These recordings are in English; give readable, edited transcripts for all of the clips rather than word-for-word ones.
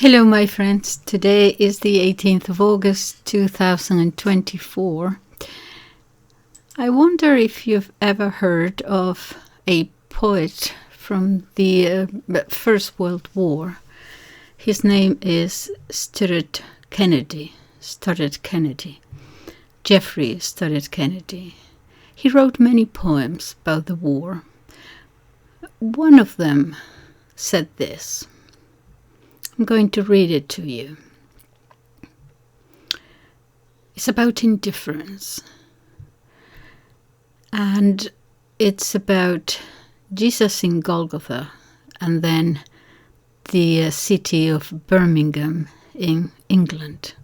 Hello, my friends. Today is the 18th of August, 2024. I wonder if you've ever heard of a poet from the First World War. His name is Stuart Kennedy. Geoffrey Stuart Kennedy. He wrote many poems about the war. One of them said this. I'm going to read it to you. It's about indifference. And it's about Jesus in Golgotha and then the city of Birmingham in England.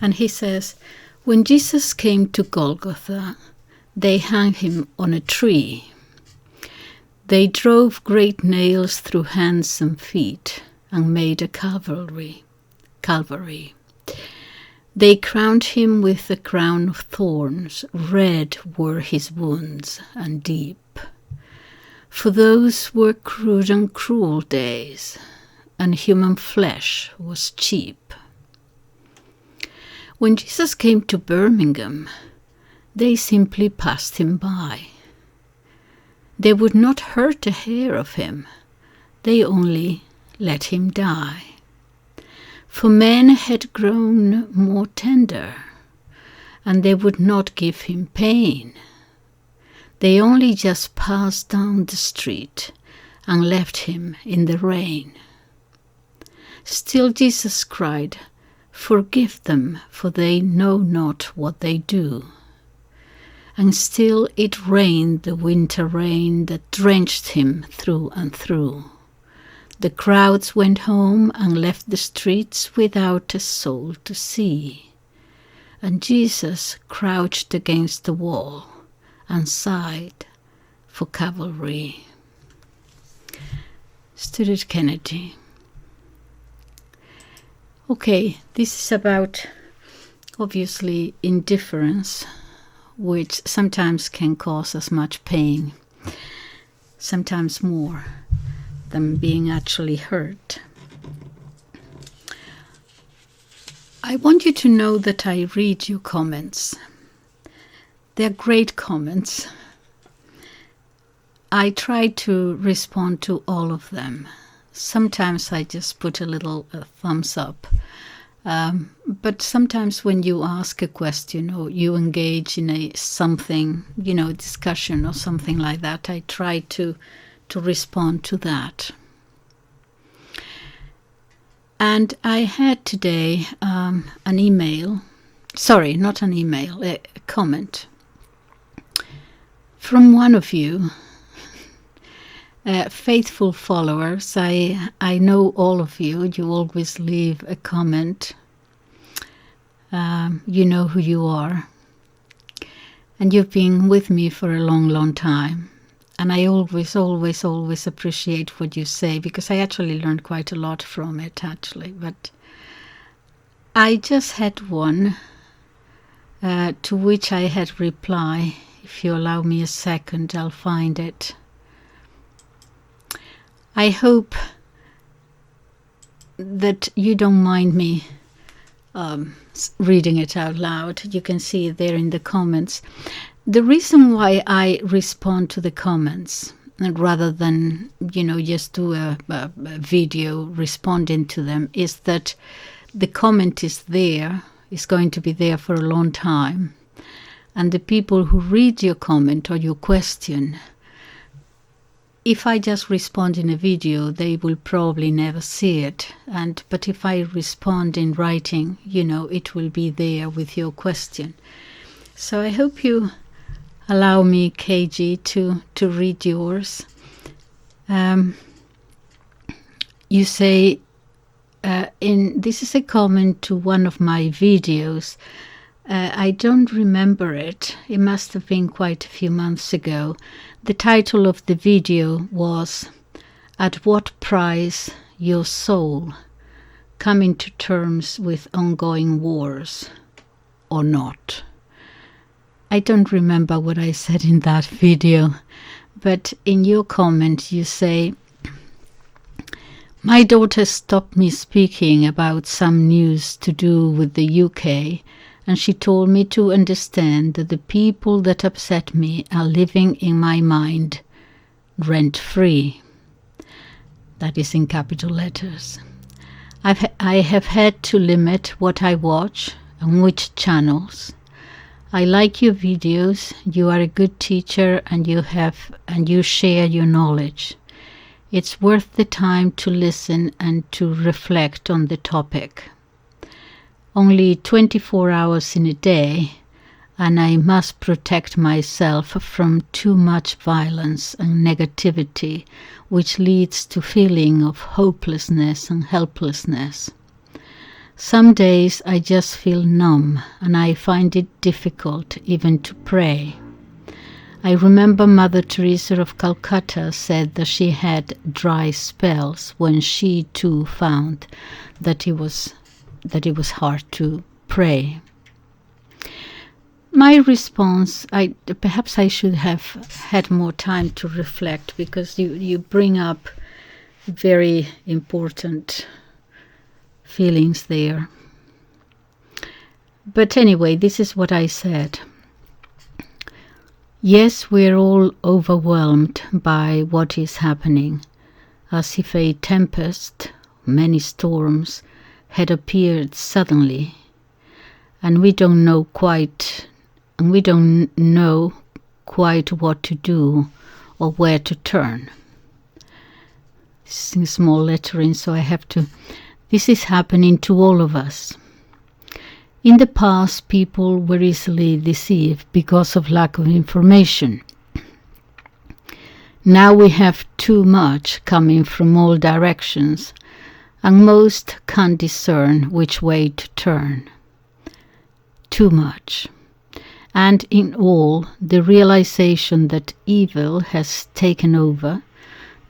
And he says, when Jesus came to Golgotha, they hung him on a tree. They drove great nails through hands and feet and made a Calvary. They crowned him with a crown of thorns, red were his wounds and deep. For those were crude and cruel days, and human flesh was cheap. When Jesus came to Birmingham, they simply passed him by. They would not hurt a hair of him, they only let him die. For men had grown more tender, and they would not give him pain. They only just passed down the street and left him in the rain. Still Jesus cried, "Forgive them, for they know not what they do." And still it rained the winter rain that drenched him through and through. The crowds went home and left the streets without a soul to see. And Jesus crouched against the wall and sighed for cavalry. Stuart Kennedy. Okay, this is about, obviously, indifference, which sometimes can cause us much pain, sometimes more than being actually hurt. I want you to know that I read your comments. They're great comments. I try to respond to all of them. Sometimes I just put a little thumbs up. But sometimes when you ask a question or you engage in a discussion or something like that, I try to respond to that. And I had today a comment from one of you, faithful followers. I know all of you. You always leave a comment. You know who you are. And you've been with me for a long, long time. And I always appreciate what you say, because I actually learned quite a lot from it, actually. But I just had one to which I had reply. If you allow me a second, I'll find it. I hope that you don't mind me reading it out loud. You can see it there in the comments. The reason why I respond to the comments, rather than, just do a video responding to them, is that the comment is going to be there for a long time. And the people who read your comment or your question, if I just respond in a video, they will probably never see it. But if I respond in writing, it will be there with your question. So I hope you allow me, KG, to read yours. You say, this is a comment to one of my videos. I don't remember it. It must have been quite a few months ago. The title of the video was, "At What Price Your Soul? Coming to Terms with Ongoing Wars or Not?" I don't remember what I said in that video, but in your comment you say, My daughter stopped me speaking about some news to do with the UK, and she told me to understand that the people that upset me are living in my mind rent-free. That is in capital letters. I have had to limit what I watch and which channels. I like your videos. You are a good teacher and you share your knowledge. It's worth the time to listen and to reflect on the topic. Only 24 hours in a day, and I must protect myself from too much violence and negativity, which leads to feeling of hopelessness and helplessness. Some days I just feel numb, and I find it difficult even to pray. I remember Mother Teresa of Calcutta said that she had dry spells when she too found that it was hard to pray. My response, perhaps I should have had more time to reflect, because you bring up very important feelings there. But anyway, this is what I said. Yes, we're all overwhelmed by what is happening, as if a tempest, many storms, had appeared suddenly, and we don't know quite what to do or where to turn. This is in small lettering, so this is happening to all of us. In the past, people were easily deceived because of lack of information. Now we have too much coming from all directions, and most can't discern which way to turn. Too much. And in all, the realization that evil has taken over,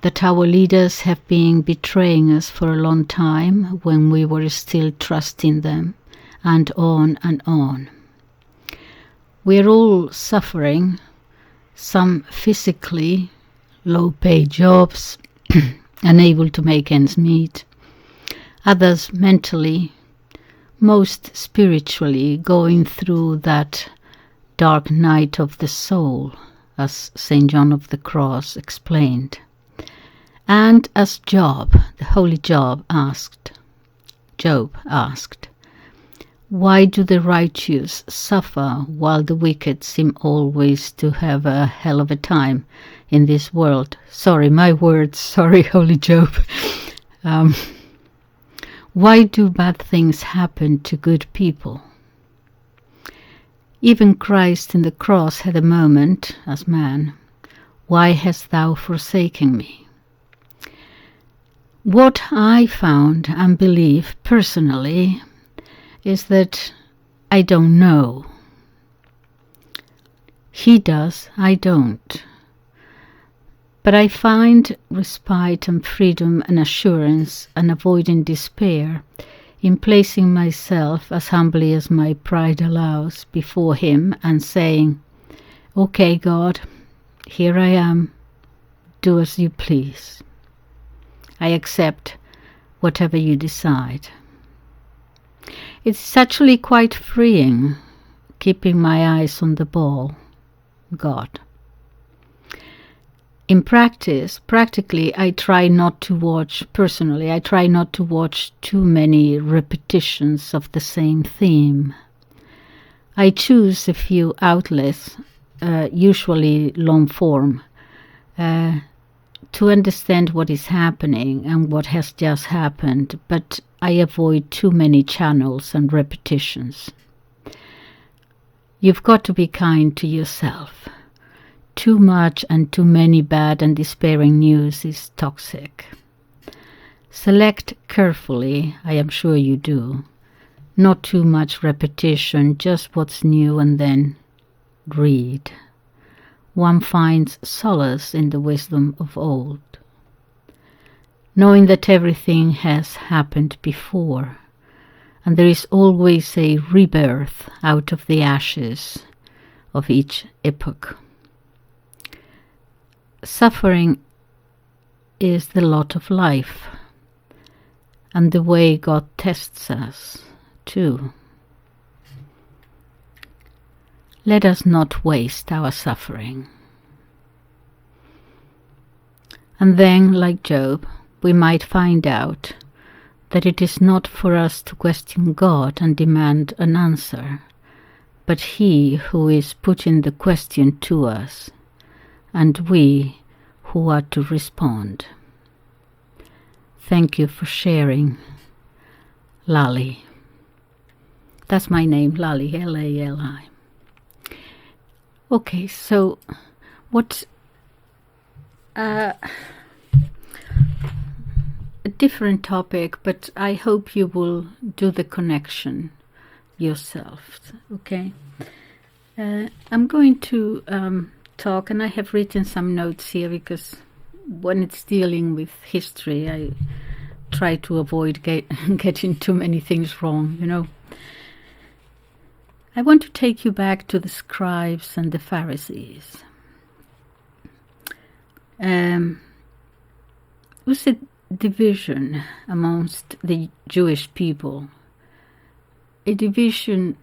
that our leaders have been betraying us for a long time when we were still trusting them, and on and on. We're all suffering, some physically, low-paid jobs, unable to make ends meet, others mentally, most spiritually, going through that dark night of the soul, as St. John of the Cross explained. And as Job, the holy Job asked, why do the righteous suffer while the wicked seem always to have a hell of a time in this world? Sorry, my words. Sorry, Holy Job. Why do bad things happen to good people? Even Christ in the cross had a moment as man. Why hast thou forsaken me? What I found and believe personally is that I don't know. He does, I don't. But I find respite and freedom and assurance and avoiding despair in placing myself as humbly as my pride allows before Him and saying, okay, God, here I am, do as you please. I accept whatever you decide. It's actually quite freeing, keeping my eyes on the ball, God. In practically, I try not to watch too many repetitions of the same theme. I choose a few outlets, usually long form, to understand what is happening and what has just happened, but I avoid too many channels and repetitions. You've got to be kind to yourself. Too much and too many bad and despairing news is toxic. Select carefully, I am sure you do. Not too much repetition, just what's new, and then read. One finds solace in the wisdom of old, knowing that everything has happened before, and there is always a rebirth out of the ashes of each epoch. Suffering is the lot of life. and the way God tests us too. Let us not waste our suffering. And then, like Job, we might find out that it is not for us to question God and demand an answer, but He who is putting the question to us, and we who are to respond. Thank you for sharing, Lali. That's my name, Lali, L-A-L-I. Okay, so what... a different topic, but I hope you will do the connection yourself, okay? I'm going to talk, and I have written some notes here because when it's dealing with history, I try to avoid getting too many things wrong, you know. I want to take you back to the scribes and the Pharisees. It was a division amongst the Jewish people, a division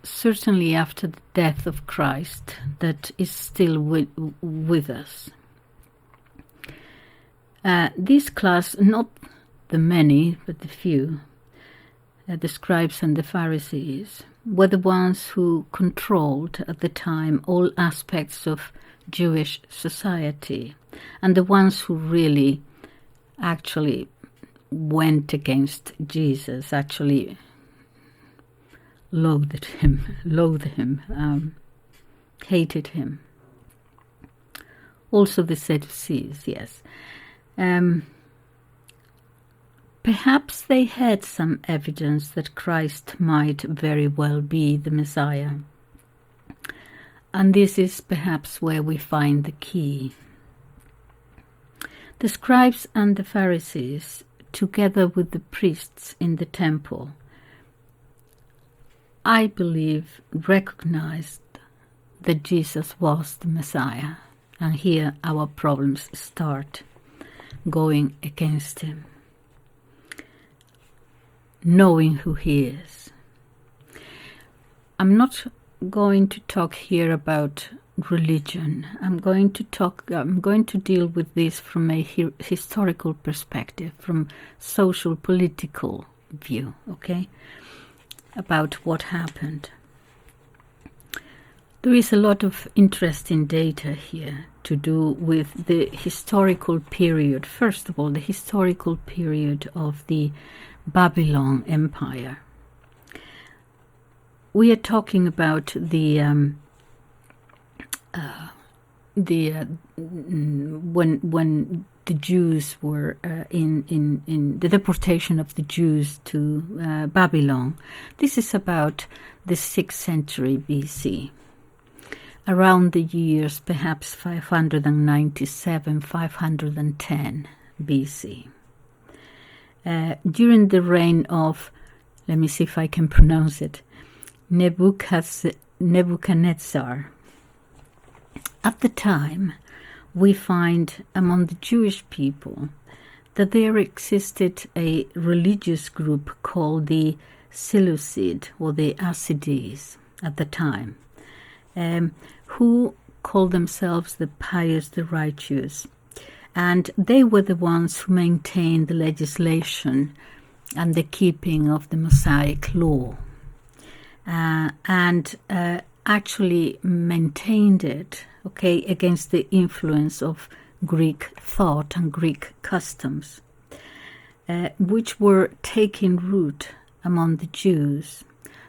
certainly after the death of Christ that is still with us. This class, not the many, but the few, the scribes and the Pharisees, were the ones who controlled at the time all aspects of Jewish society, and the ones who really actually went against Jesus, actually loathed him, hated him. Also the Sadducees, yes. Perhaps they had some evidence that Christ might very well be the Messiah. And this is perhaps where we find the key. The scribes and the Pharisees, together with the priests in the temple, I believe recognized that Jesus was the Messiah. And here our problems start going against him. Knowing who he is. I'm not going to talk here about religion. I'm going to deal with this from a historical perspective, from social political view, okay, about what happened. There is a lot of interesting data here to do with the historical period. First of all, the historical period of the Babylon Empire. We are talking about when the Jews were in the deportation of the Jews to Babylon. This is about the 6th century BC, around the years perhaps 597, 510 BC. During the reign of, let me see if I can pronounce it, Nebuchadnezzar. At the time, we find among the Jewish people that there existed a religious group called the Seleucid or the Hasides at the time, who called themselves the pious, the righteous. And they were the ones who maintained the legislation and the keeping of the Mosaic law. And actually maintained it, okay, against the influence of Greek thought and Greek customs, which were taking root among the Jews.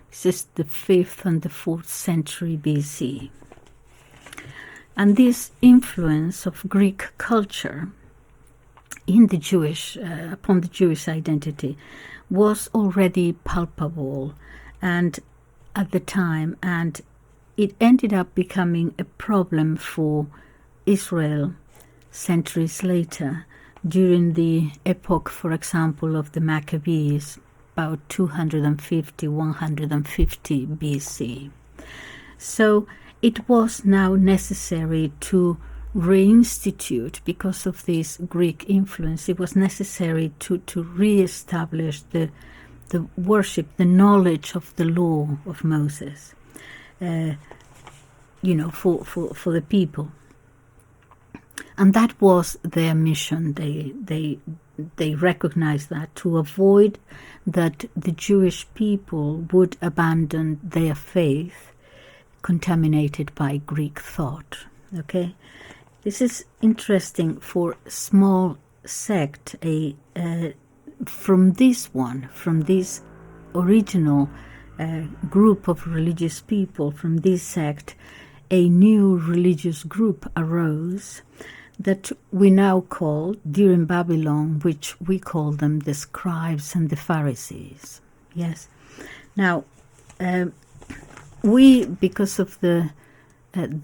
This is the 5th and the 4th century BC. And this influence of Greek culture in the Jewish, upon the Jewish identity, was already palpable and at the time, and it ended up becoming a problem for Israel centuries later, during the epoch, for example, of the Maccabees, about 250, 150 BC. So it was now necessary to reinstitute, because of this Greek influence, it was necessary to re-establish the worship, the knowledge of the law of Moses, for the people. And that was their mission. They recognized that, to avoid that the Jewish people would abandon their faith contaminated by Greek thought. Okay, this is interesting for a small sect. From this original group of religious people, from this sect, a new religious group arose that we now call, during Babylon, which we call them the scribes and the Pharisees. Yes. Now, because of the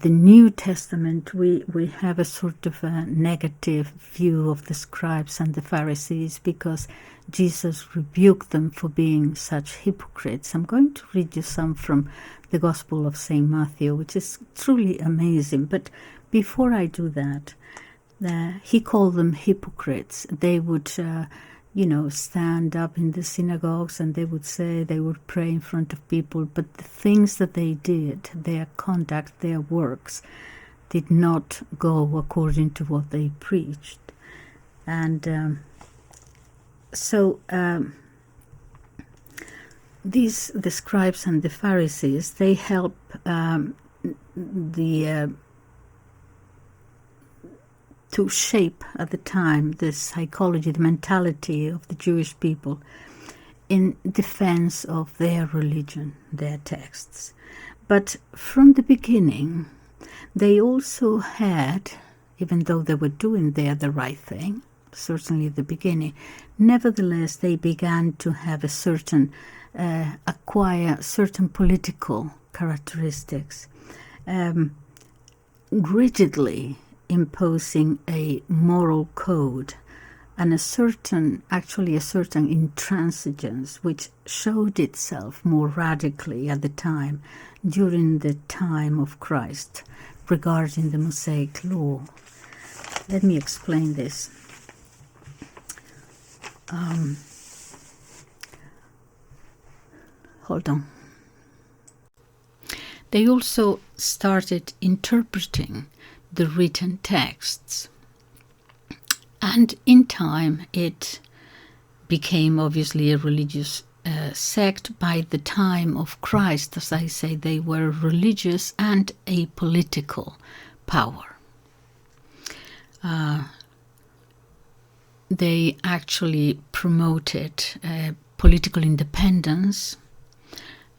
New Testament, we have a sort of a negative view of the scribes and the Pharisees, because Jesus rebuked them for being such hypocrites. I'm going to read you some from the Gospel of St. Matthew, which is truly amazing. But before I do that, he called them hypocrites. They would, stand up in the synagogues and they would pray in front of people, but the things that they did, their conduct, their works, did not go according to what they preached. And the scribes and the Pharisees, they help to shape at the time the psychology, the mentality of the Jewish people in defense of their religion, their texts. But from the beginning, they also had, even though they were doing there the right thing, certainly at the beginning, nevertheless they began to have a certain, acquire certain political characteristics, rigidly imposing a moral code and a certain intransigence, which showed itself more radically at the time, during the time of Christ, regarding the Mosaic law. Let me explain this. Hold on. They also started interpreting the written texts, and in time it became obviously a religious sect. By the time of Christ, as I say, they were religious and a political power. They actually promoted political independence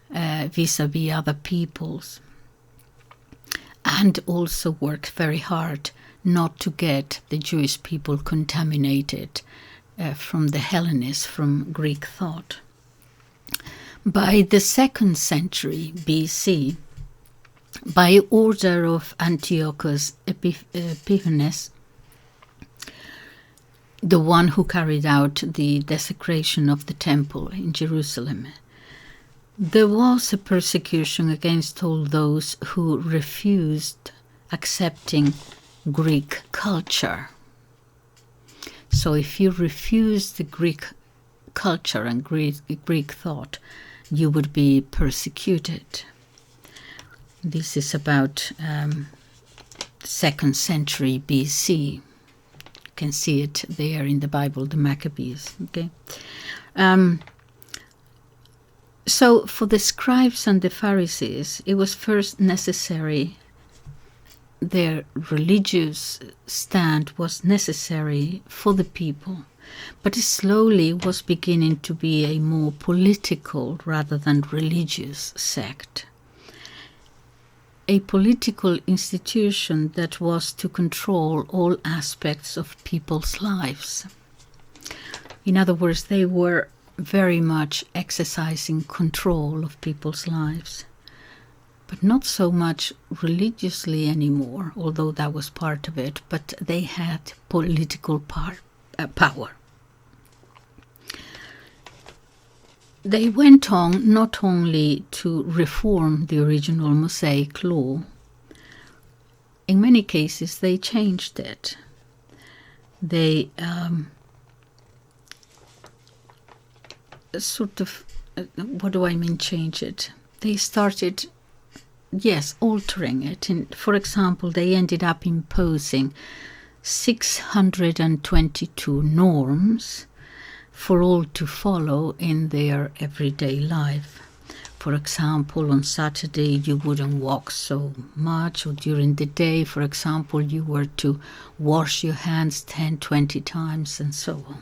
vis-a-vis other peoples, and also worked very hard not to get the Jewish people contaminated from the Hellenists, from Greek thought. By the 2nd century BC, by order of Antiochus Epiphanes, the one who carried out the desecration of the temple in Jerusalem, there was a persecution against all those who refused accepting Greek culture. So if you refuse the Greek culture and Greek thought, you would be persecuted. This is about 2nd century BC. You can see it there in the Bible, the Maccabees. Okay. So for the scribes and the Pharisees, it was first necessary, their religious stand was necessary for the people, but it slowly was beginning to be a more political rather than religious sect. A political institution that was to control all aspects of people's lives. In other words, they were very much exercising control of people's lives, but not so much religiously anymore, although that was part of it, but they had political power. They went on not only to reform the original Mosaic law, in many cases they changed it. They sort of, what do I mean change it? They started, yes, altering it. For example, they ended up imposing 622 norms for all to follow in their everyday life. For example, on Saturday you wouldn't walk so much, or during the day, for example, you were to wash your hands 10, 20 times and so on.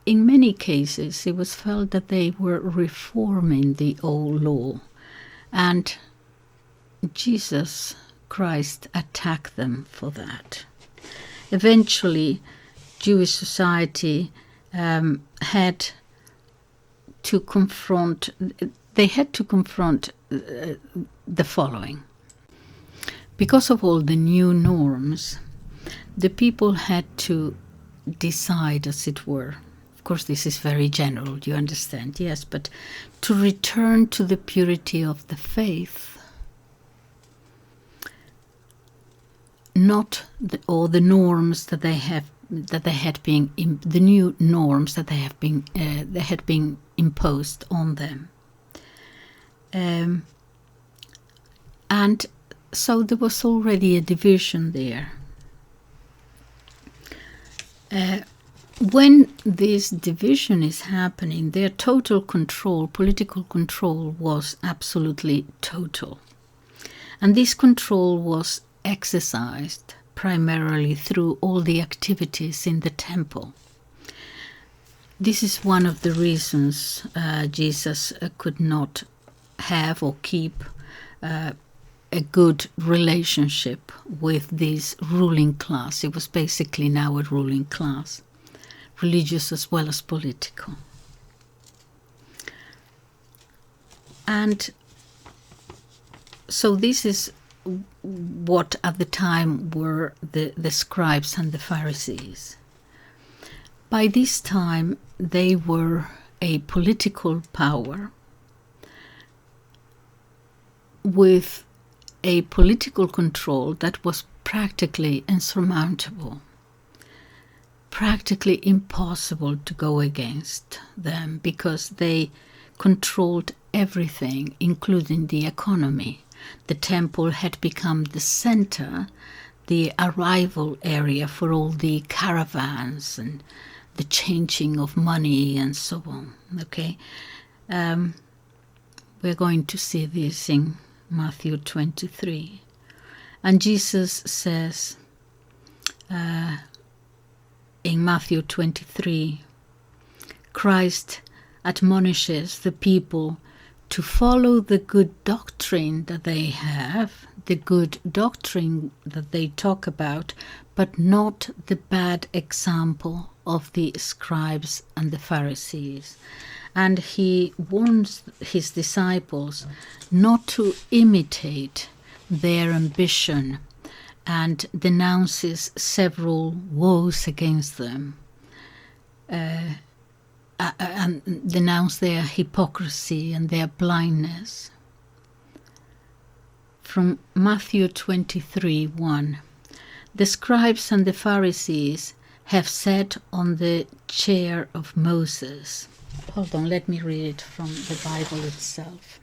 In many cases, it was felt that they were reforming the old law, and Jesus Christ attacked them for that. Eventually, Jewish society had to confront the following. Because of all the new norms, the people had to decide, as it were. Of course, this is very general, you understand, yes, but to return to the purity of the faith, not all the norms that they had been the new norms that they had been imposed on them, and so there was already a division there. When this division is happening, their total control, political control, was absolutely total. And this control was exercised primarily through all the activities in the temple. This is one of the reasons Jesus could not have or keep a good relationship with this ruling class. It was basically now a ruling class, religious as well as political. And so this is what at the time were the scribes and the Pharisees. By this time, they were a political power with a political control that was practically insurmountable, practically impossible to go against them, because they controlled everything, including the economy. The temple had become the center, the arrival area for all the caravans and the changing of money and so on. Okay, we're going to see this in Matthew 23. And Jesus says in Matthew 23, Christ admonishes the people to follow the good doctrine that they have, the good doctrine that they talk about, but not the bad example of the scribes and the Pharisees. And he warns his disciples not to imitate their ambition, and denounces several woes against them, and denounce their hypocrisy and their blindness. From Matthew 23:1, the scribes and the Pharisees have sat on the chair of Moses. Hold on, let me read it from the Bible itself.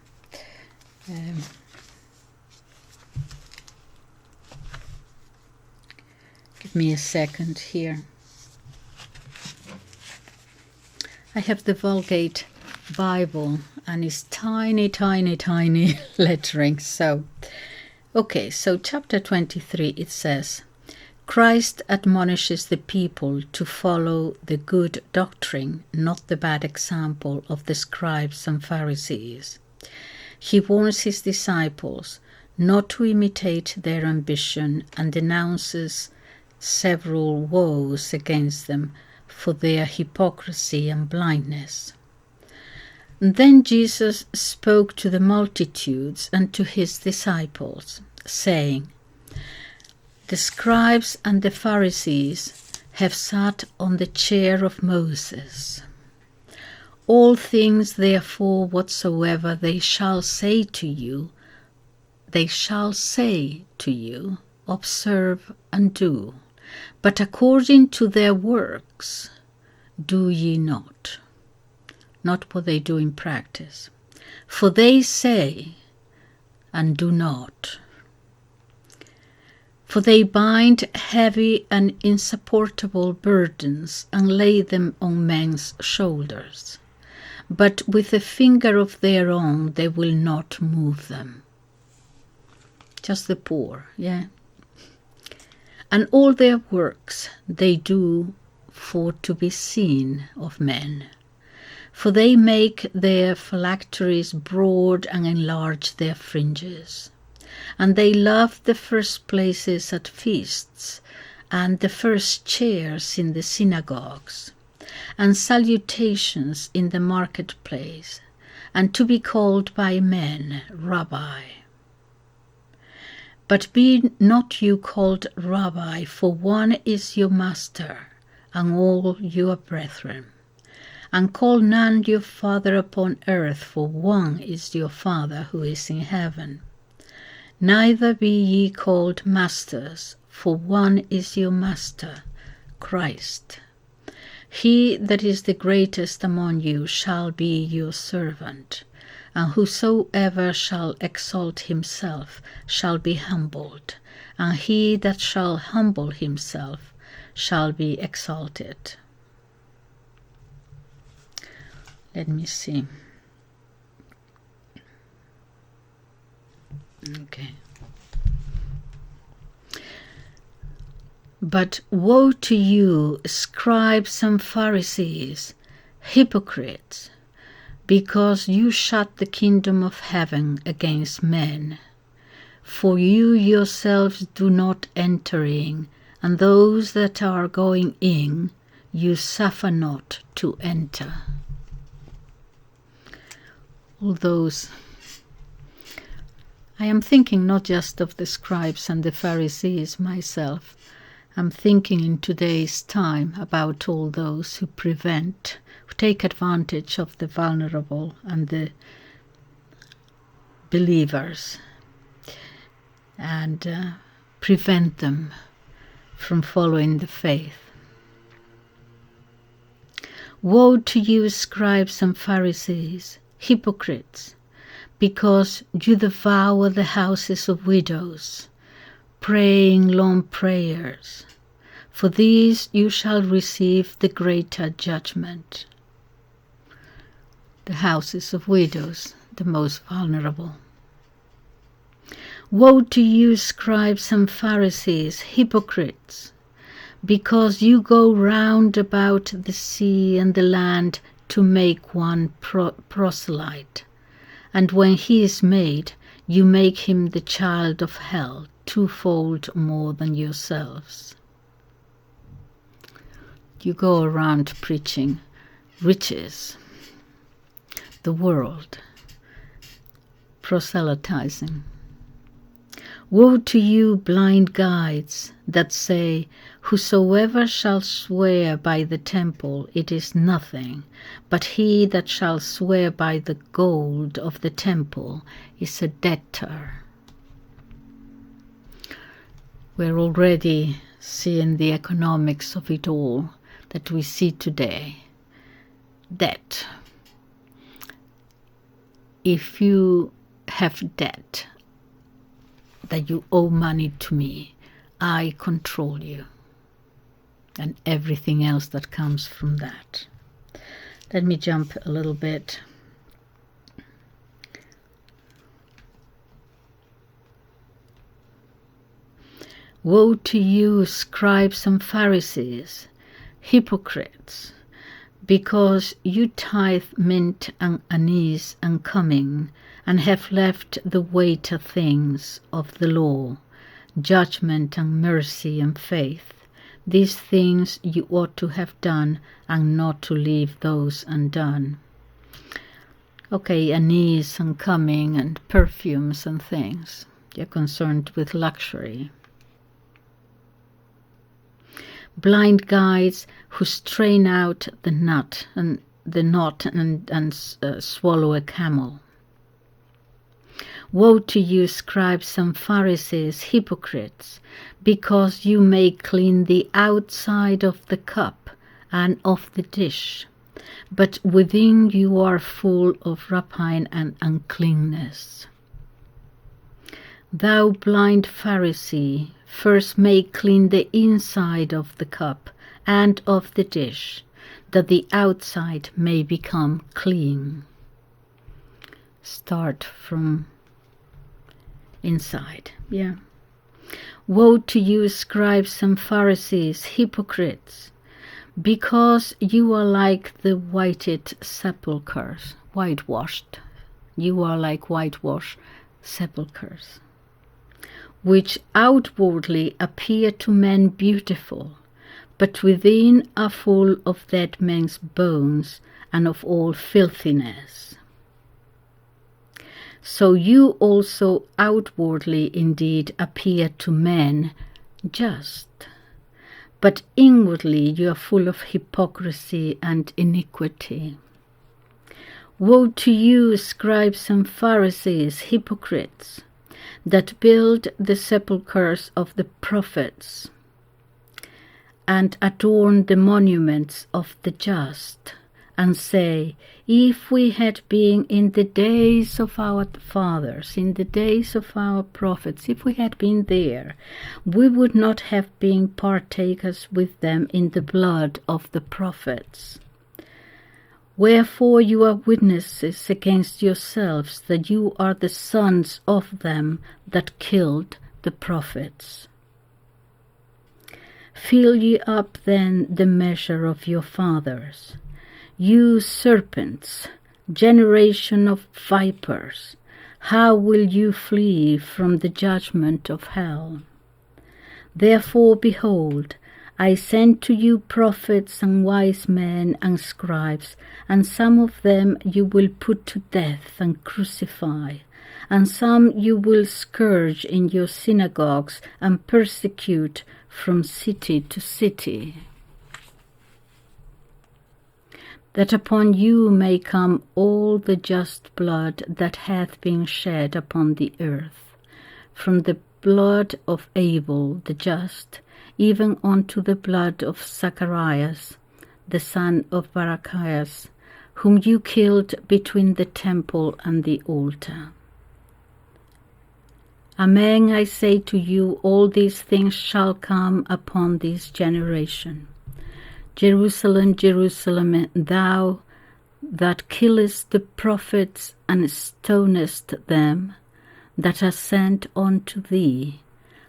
Give me a second here. I have the Vulgate Bible, and it's tiny, tiny, tiny lettering. So, okay, so chapter 23, it says, Christ admonishes the people to follow the good doctrine, not the bad example of the scribes and Pharisees. He warns his disciples not to imitate their ambition, and denounces several woes against them for their hypocrisy and blindness. And then Jesus spoke to the multitudes and to his disciples, saying, The scribes and the Pharisees have sat on the chair of Moses. All things, therefore, whatsoever they shall say to you, they shall say to you, observe and do, but according to their works do ye not. Not what they do in practice. For they say and do not. For they bind heavy and insupportable burdens and lay them on men's shoulders, but with a finger of their own they will not move them. Just the poor, yeah. And all their works they do for to be seen of men. For they make their phylacteries broad and enlarge their fringes. And they love the first places at feasts, and the first chairs in the synagogues, and salutations in the marketplace, and to be called by men, Rabbi. But be not you called Rabbi, for one is your master, and all your brethren. And call none your Father upon earth, for one is your Father who is in heaven. Neither be ye called masters, for one is your Master, Christ. He that is the greatest among you shall be your servant, and whosoever shall exalt himself shall be humbled, and he that shall humble himself shall be exalted. Let me see. Okay. But woe to you, scribes and Pharisees, hypocrites, because you shut the kingdom of heaven against men. For you yourselves do not enter in, and those that are going in you suffer not to enter. All those, I am thinking not just of the scribes and the Pharisees myself. I'm thinking in today's time about all those who prevent, who take advantage of the vulnerable and the believers and prevent them from following the faith. Woe to you, scribes and Pharisees, hypocrites, because you devour the houses of widows, praying long prayers. For these you shall receive the greater judgment. The houses of widows, the most vulnerable. Woe to you, scribes and Pharisees, hypocrites, because you go round about the sea and the land to make one proselyte, and when he is made, you make him the child of hell, twofold more than yourselves. You go around preaching riches, the world, proselytizing. Woe to you, blind guides, that say, whosoever shall swear by the temple, it is nothing, but he that shall swear by the gold of the temple is a debtor. We're already seeing the economics of it all that we see today. Debt. If you have debt, that you owe money to me, I control you, and everything else that comes from that. Let me jump a little bit. Woe to you, scribes and Pharisees, hypocrites, because you tithe mint and anise and cumin, and have left the weightier things of the law, judgment and mercy and faith. These things you ought to have done, and not to leave those undone. Okay, anise and cumin and perfumes and things. You're concerned with luxury. Blind guides who strain out the knot and swallow a camel. Woe to you, scribes and Pharisees, hypocrites, because you make clean the outside of the cup and of the dish, but within you are full of rapine and uncleanness. Thou blind Pharisee, first make clean the inside of the cup and of the dish, that the outside may become clean. Start from inside. Woe to you, scribes and Pharisees, hypocrites, because you are like the whited sepulchres, whitewashed. You are like whitewashed sepulchres, which outwardly appear to men beautiful, but within are full of dead men's bones and of all filthiness. So you also outwardly indeed appear to men just, but inwardly you are full of hypocrisy and iniquity. Woe to you, scribes and Pharisees, hypocrites, that build the sepulchres of the prophets and adorn the monuments of the just, and say, if we had been in the days of our fathers, in the days of our prophets, if we had been there, we would not have been partakers with them in the blood of the prophets. Wherefore you are witnesses against yourselves that you are the sons of them that killed the prophets. Fill ye up then the measure of your fathers. You serpents, generation of vipers, how will you flee from the judgment of hell? Therefore, behold, I send to you prophets and wise men and scribes, and some of them you will put to death and crucify, and some you will scourge in your synagogues and persecute from city to city, that upon you may come all the just blood that hath been shed upon the earth, from the blood of Abel the just, even unto the blood of Zacharias, the son of Barachias, whom you killed between the temple and the altar. Amen, I say to you, all these things shall come upon this generation. Jerusalem, Jerusalem, thou that killest the prophets and stonest them that are sent unto thee,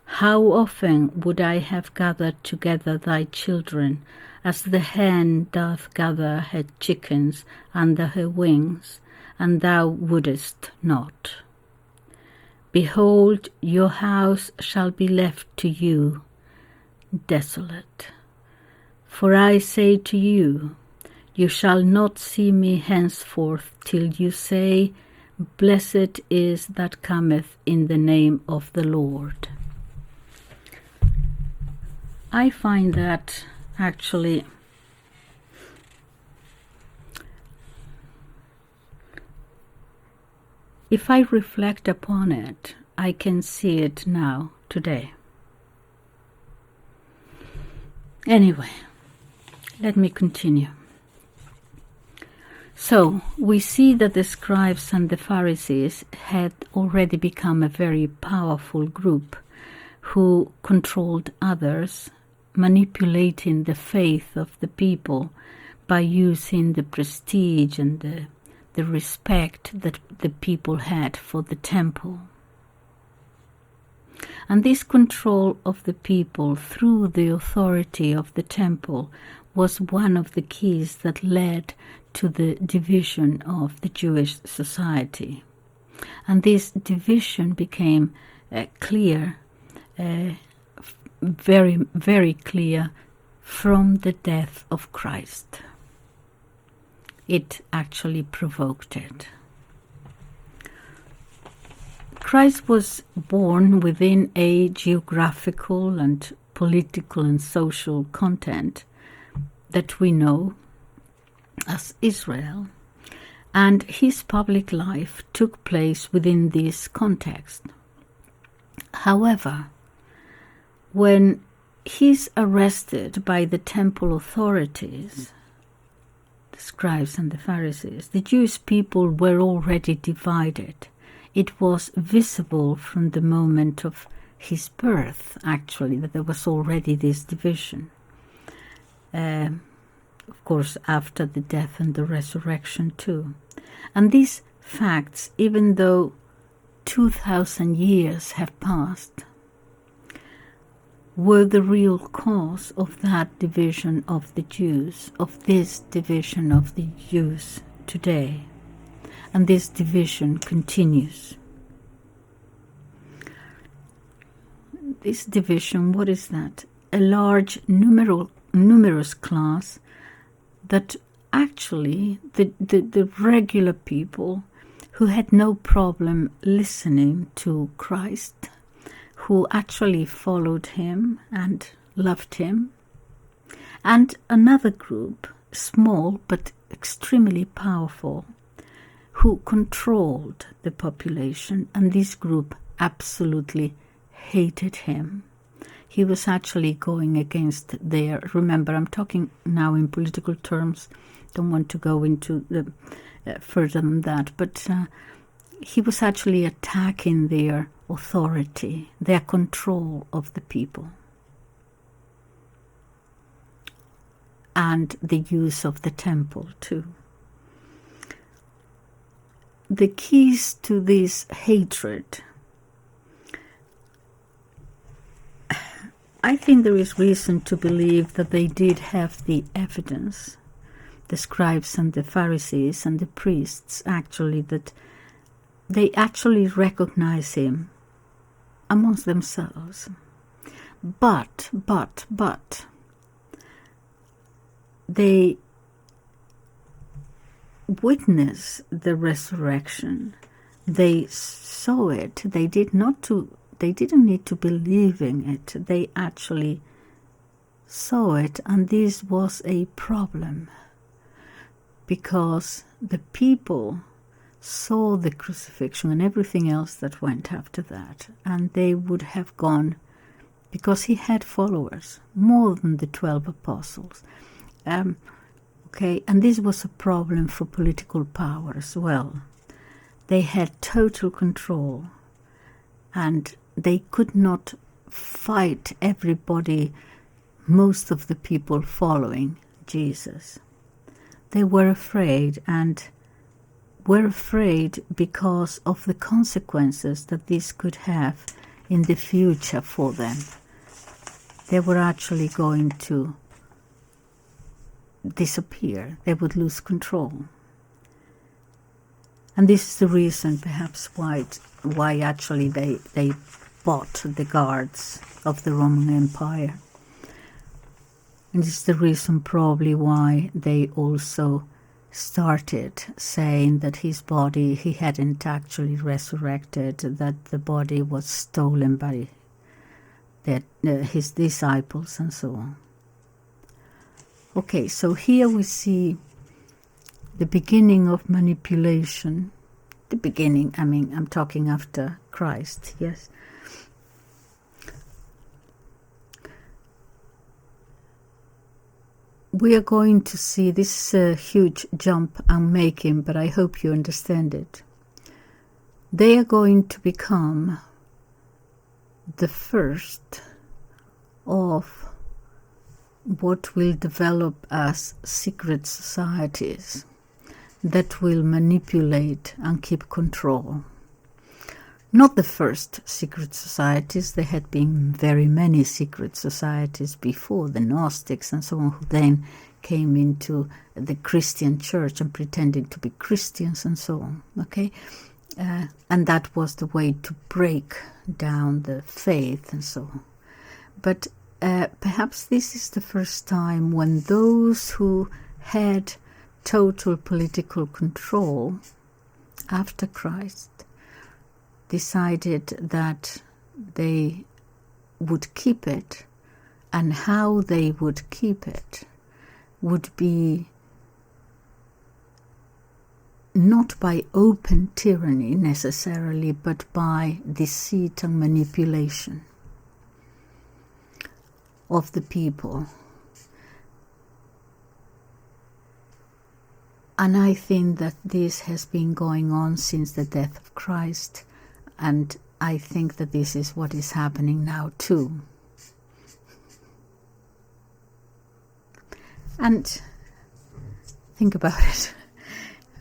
how often would I have gathered together thy children, as the hen doth gather her chickens under her wings, and thou wouldest not. Behold, your house shall be left to you desolate. For I say to you, you shall not see me henceforth till you say, Blessed is that cometh in the name of the Lord. I find that actually if I reflect upon it, I can see it now, today. Anyway, let me continue. So, we see that the scribes and the Pharisees had already become a very powerful group who controlled others, manipulating the faith of the people by using the prestige and the respect that the people had for the temple. And this control of the people through the authority of the temple was one of the keys that led to the division of the Jewish society. And this division became clear, very, very clear from the death of Christ. It actually provoked it. Christ was born within a geographical and political and social content that we know as Israel, And his public life took place within this context. However, when he's arrested by the temple authorities, the scribes and the Pharisees, the Jewish people were already divided. It was visible from the moment of his birth, actually, that there was already this division. Of course, after the death and the resurrection too. And these facts, even though 2,000 years have passed, were the real cause of that division of the Jews, of this division of the Jews today. And this division continues. This division, what is that? A large numerous class that actually the regular people who had no problem listening to Christ, who actually followed him and loved him, and another group, small but extremely powerful, who controlled the population, and this group absolutely hated him. He was actually going against their, remember, I'm talking now in political terms, don't want to go into the further than that, but he was actually attacking their authority, their control of the people, and the use of the temple too. The keys to this hatred, I think there is reason to believe that they did have the evidence, the scribes and the Pharisees and the priests, actually, that they actually recognize him amongst themselves. But they witness the resurrection. They saw it. They didn't need to believe in it. They actually saw it, and this was a problem because the people saw the crucifixion and everything else that went after that, and they would have gone, because he had followers, more than the 12 apostles. And this was a problem for political power as well. They had total control, and they could not fight everybody, most of the people following Jesus. They were afraid, and were afraid because of the consequences that this could have in the future for them. They were actually going to disappear. They would lose control. And this is the reason perhaps why actually they bought the guards of the Roman Empire. And this is the reason probably why they also started saying that his body, he hadn't actually resurrected, that the body was stolen by his disciples and so on. Okay, so here we see the beginning of manipulation. The beginning, I mean, I'm talking after Christ, yes. We are going to see, this is a huge jump I'm making, but I hope you understand it. They are going to become the first of what will develop as secret societies that will manipulate and keep control. Not the first secret societies. There had been very many secret societies before, the Gnostics and so on, who then came into the Christian church and pretended to be Christians and so on, okay? And that was the way to break down the faith and so on. But perhaps this is the first time when those who had total political control after Christ decided that they would keep it, and how they would keep it would be not by open tyranny necessarily, but by deceit and manipulation of the people. And I think that this has been going on since the death of Christ, and I think that this is what is happening now too. And think about it.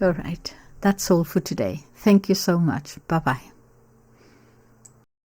All right, that's all for today. Thank you so much. Bye-bye.